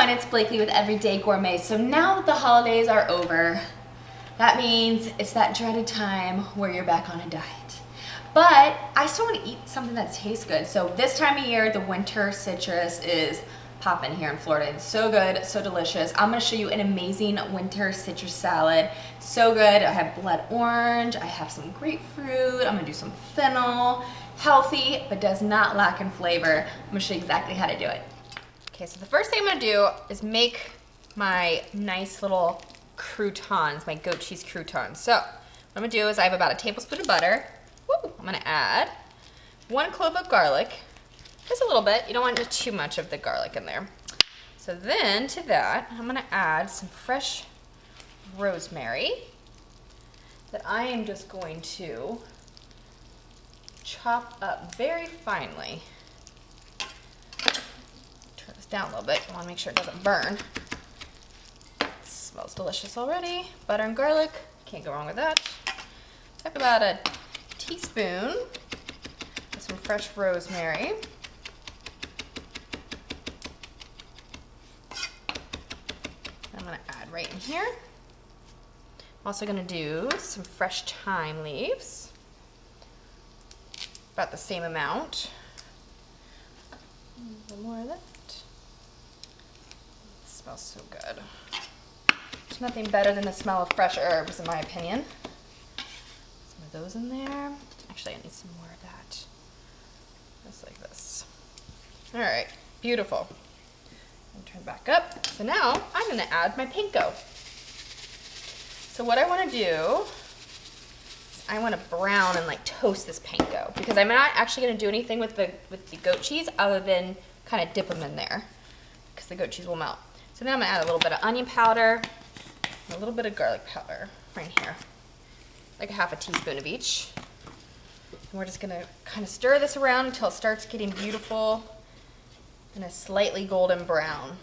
everyone, it's Blakely with Everyday Gourmet. So now that the holidays are over, that means it's that dreaded time where you're back on a diet. But I still want to eat something that tastes good. So this time of year, the winter citrus is popping here in Florida. It's so good, so delicious. I'm gonna show you an amazing winter citrus salad. So good. I have blood orange, I have some grapefruit, I'm gonna do some fennel. Healthy, but does not lack in flavor. I'm gonna show you exactly how to do it. Okay, so the first thing I'm gonna do is make my nice little croutons, my goat cheese croutons. So what I'm gonna do is I have about a tablespoon of butter. Woo! I'm gonna add 1 clove of garlic. Just a little bit. You don't want too much of the garlic in there. So then to that, I'm gonna add some fresh rosemary that I am just going to chop up very finely. Turn this down a little bit. I wanna make sure it doesn't burn. It smells delicious already. Butter and garlic, can't go wrong with that. Talk about a teaspoon of some fresh rosemary. I'm gonna add right in here. I'm also gonna do some fresh thyme leaves. About the same amount. A little more of that. It smells so good. There's nothing better than the smell of fresh herbs, in my opinion. Some of those in there. Actually, I need some more of that. Just like this. All right, beautiful. Turn back up. So now I'm gonna add my panko. So what I wanna do is I wanna brown and like toast this panko because I'm not actually gonna do anything with the goat cheese other than kind of dip them in there because the goat cheese will melt. So then I'm gonna add a little bit of onion powder, and a little bit of garlic powder right here, like a half a teaspoon of each. And we're just gonna kind of stir this around until it starts getting beautiful and a slightly golden brown.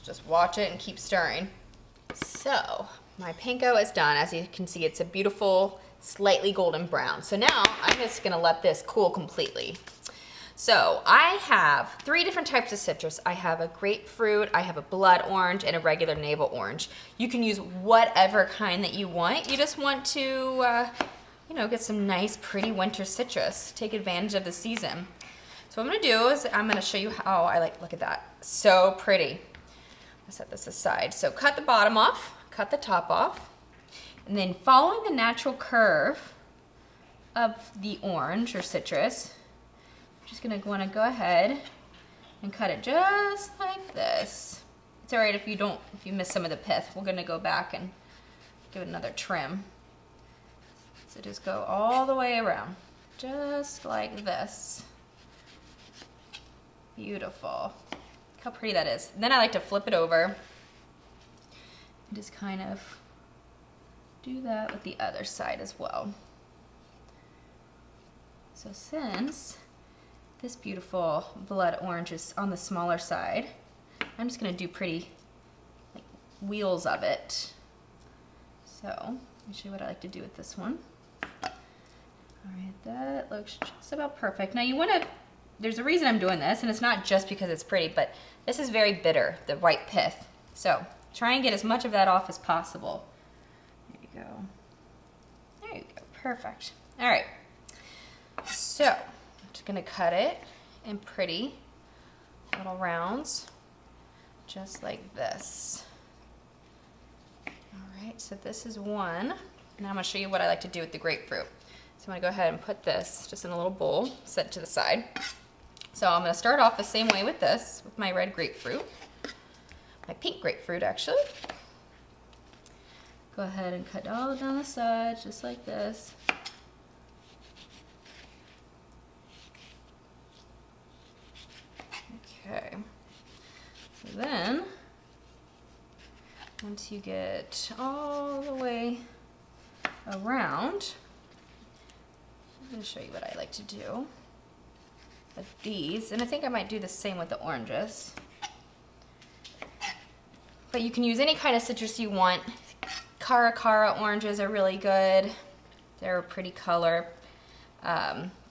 Just watch it and keep stirring. So my panko is done. As you can see, it's a beautiful, slightly golden brown. So now I'm just gonna let this cool completely. So I have 3 different types of citrus. I have a grapefruit, I have a blood orange, and a regular navel orange. You can use whatever kind that you want. You just want to, get some nice, pretty winter citrus. Take advantage of the season. So what I'm gonna do is I'm gonna show you how I look at that. So pretty. I'll set this aside. So cut the bottom off, cut the top off, and then following the natural curve of the orange or citrus, I'm just gonna wanna go ahead and cut it just like this. It's all right if you miss some of the pith. We're gonna go back and give it another trim. So just go all the way around, just like this. Beautiful. Look how pretty that is. Then I like to flip it over and just kind of do that with the other side as well. So since this beautiful blood orange is on the smaller side, I'm just gonna do pretty wheels of it. So let me show you what I like to do with this one. All right, that looks just about perfect. Now there's a reason I'm doing this, and it's not just because it's pretty, but this is very bitter, the white pith. So try and get as much of that off as possible. There you go. There you go, perfect. All right, so I'm just gonna cut it in pretty little rounds, just like this. All right, so this is one. Now I'm gonna show you what I like to do with the grapefruit. So I'm gonna go ahead and put this just in a little bowl, set it to the side. So I'm gonna start off the same way with this, with my red grapefruit, my pink grapefruit actually. Go ahead and cut all down the sides, just like this. Okay, so then, once you get all the way around, I'm going to show you what I like to do with these, and I think I might do the same with the oranges. But you can use any kind of citrus you want. Cara oranges are really good. They're a pretty color.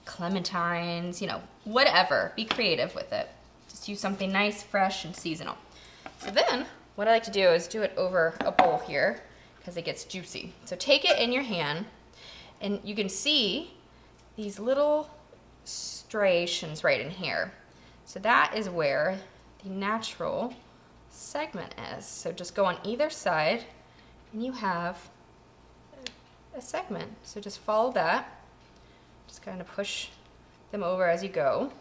Clementines, whatever. Be creative with it. Just use something nice, fresh, and seasonal. So then what I like to do is do it over a bowl here because it gets juicy. So take it in your hand and you can see these little striations right in here. So that is where the natural segment is. So just go on either side and you have a segment. So just follow that. Just kind of push them over as you go.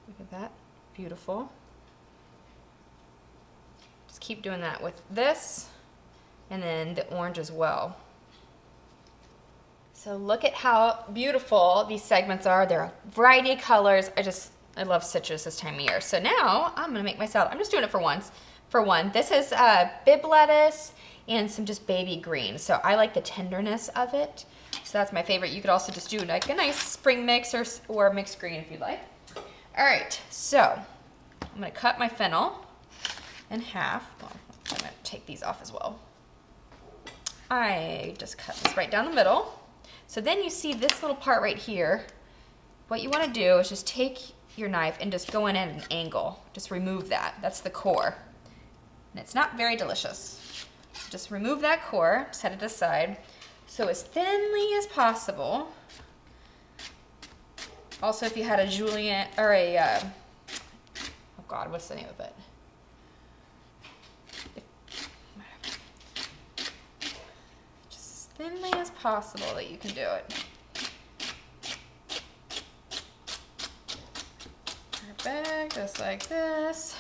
Look at that, beautiful. Just keep doing that with this and then the orange as well. So look at how beautiful these segments are. They're a variety of colors. I love citrus this time of year. So now I'm gonna make my salad. I'm just doing it for one. This is bib lettuce and some just baby greens. So I like the tenderness of it. So that's my favorite. You could also just do like a nice spring mix or mixed green if you'd like. All right, so I'm gonna cut my fennel in half. Well, I'm gonna take these off as well. I just cut this right down the middle. So then you see this little part right here. What you wanna do is just take your knife and just go in at an angle. Just remove that, that's the core. And it's not very delicious. Just remove that core, set it aside. So as thinly as possible. Also, if you had a julienne or a, oh God, what's the name of it? Just as thinly as possible that you can do it. Perfect, just like this.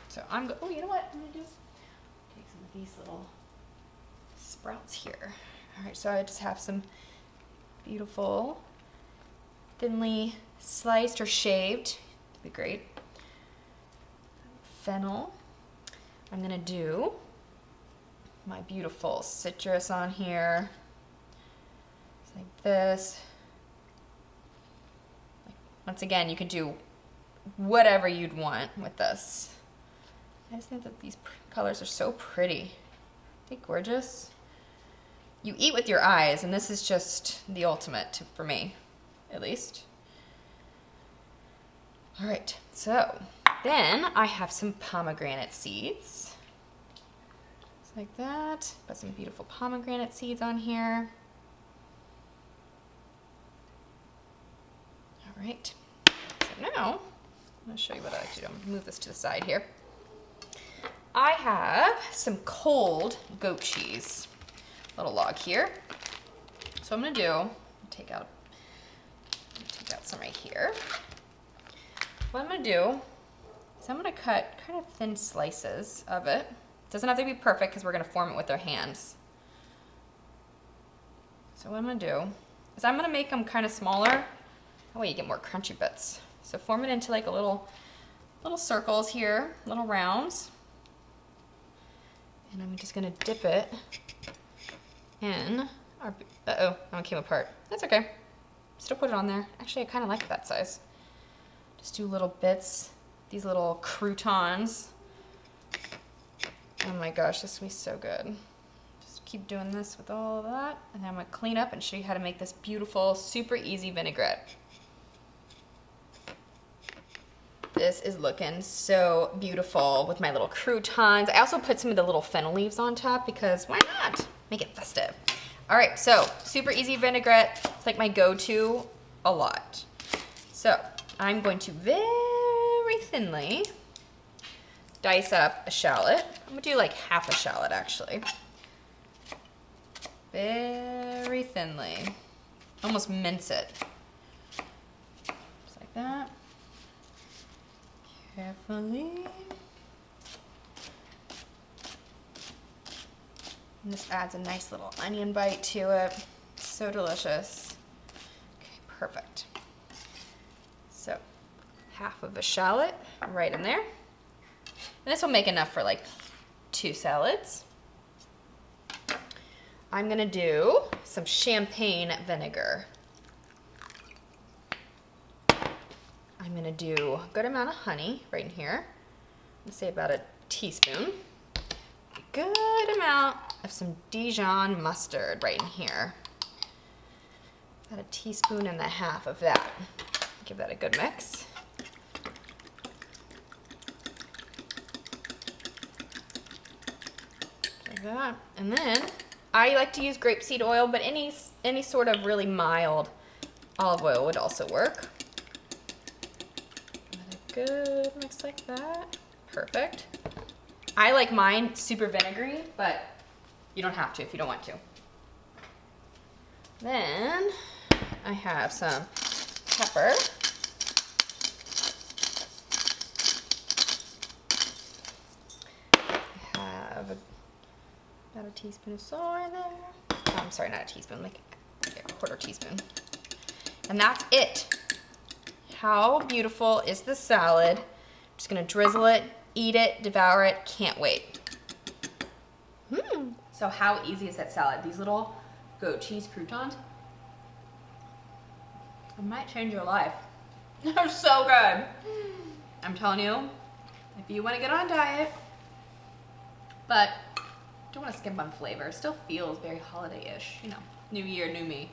So oh, you know what I'm gonna do? Take some of these little sprouts here. All right, so I just have some beautiful, thinly sliced or shaved, would be great. Fennel. I'm gonna do my beautiful citrus on here. Just like this. Once again, you could do whatever you'd want with this. I just think that these colors are so pretty. Aren't they gorgeous? You eat with your eyes, and this is just the ultimate for me, at least. All right, so then I have some pomegranate seeds. Just like that. Put some beautiful pomegranate seeds on here. All right, so now I'm gonna show you what I like to do. I'm gonna move this to the side here. I have some cold goat cheese. Little log here. So I'm gonna take out some right here. What I'm gonna do is I'm gonna cut kind of thin slices of it. Doesn't have to be perfect because we're gonna form it with our hands. So what I'm gonna do is I'm gonna make them kind of smaller. That way you get more crunchy bits. So form it into like a little circles here, little rounds. And I'm just gonna dip it in our, that one came apart. That's okay. Still put it on there. Actually, I kind of like that size. Just do little bits, these little croutons. Oh my gosh, this is gonna be so good. Just keep doing this with all of that. And then I'm gonna clean up and show you how to make this beautiful, super easy vinaigrette. This is looking so beautiful with my little croutons. I also put some of the little fennel leaves on top because why not? Make it festive. All right, so super easy vinaigrette. It's like my go-to a lot. So I'm going to very thinly dice up a shallot. I'm gonna do like half a shallot actually. Very thinly. Almost mince it. Just like that. Carefully. And this adds a nice little onion bite to it. So delicious. Okay, perfect. So half of a shallot right in there. And this will make enough for like 2 salads. I'm gonna do some champagne vinegar. I'm gonna do a good amount of honey right in here. Let's say about a teaspoon. A good amount of some Dijon mustard right in here. About a teaspoon and a half of that. Give that a good mix. Like that. And then I like to use grapeseed oil, but any sort of really mild olive oil would also work. Let it good mix like that. Perfect. I like mine super vinegary, but you don't have to if you don't want to. Then I have some pepper. I have about a teaspoon of soy there. Oh, I'm sorry, not a teaspoon, like a quarter teaspoon. And that's it. How beautiful is this salad? I'm just gonna drizzle it, eat it, devour it, can't wait. So how easy is that salad? These little goat cheese croutons, it might change your life. They're so good. I'm telling you, if you wanna get on a diet, but don't wanna skimp on flavor, still feels very holiday-ish, you know, new year, new me.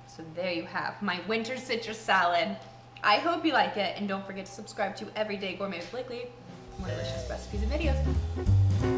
So there you have my winter citrus salad. I hope you like it, and don't forget to subscribe to Everyday Gourmet with Blakely for more delicious recipes and videos.